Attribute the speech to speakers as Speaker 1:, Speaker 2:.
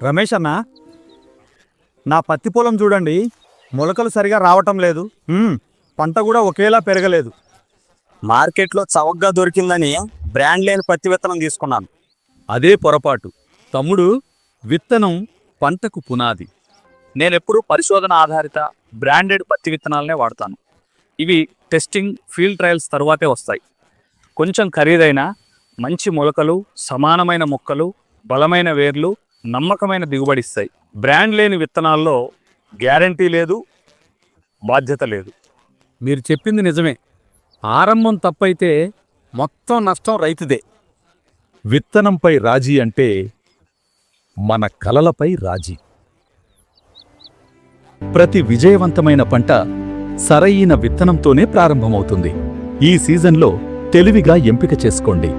Speaker 1: రమేష్ అన్న, నా పత్తి పొలం చూడండి, మొలకలు సరిగా రావటం లేదు. పంట కూడా ఒకేలా పెరగలేదు.
Speaker 2: మార్కెట్లో చవకగా దొరికిందని బ్రాండ్ లేని పత్తి విత్తనం తీసుకున్నాను.
Speaker 3: అదే పొరపాటు తమ్ముడు. విత్తనం పంటకు పునాది. నేనెప్పుడూ పరిశోధన ఆధారిత బ్రాండెడ్ పత్తి విత్తనాలనే వాడతాను. ఇవి టెస్టింగ్, ఫీల్డ్ ట్రయల్స్ తరువాతే వస్తాయి. కొంచెం ఖరీదైన మంచి మొలకలు, సమానమైన మొక్కలు, బలమైన వేర్లు, నమ్మకమైన దిగుబడిస్తాయి. బ్రాండ్ లేని విత్తనాల్లో గ్యారంటీ లేదు, బాధ్యత లేదు.
Speaker 4: మీరు చెప్పింది నిజమే. ఆరంభం తప్పైతే మొత్తం నష్టం రైతుదే.
Speaker 5: విత్తనంపై రాజీ అంటే మన కలలపై రాజీ. ప్రతి విజయవంతమైన పంట సరైన విత్తనంతోనే ప్రారంభమవుతుంది. ఈ సీజన్లో తెలివిగా ఎంపిక చేసుకోండి.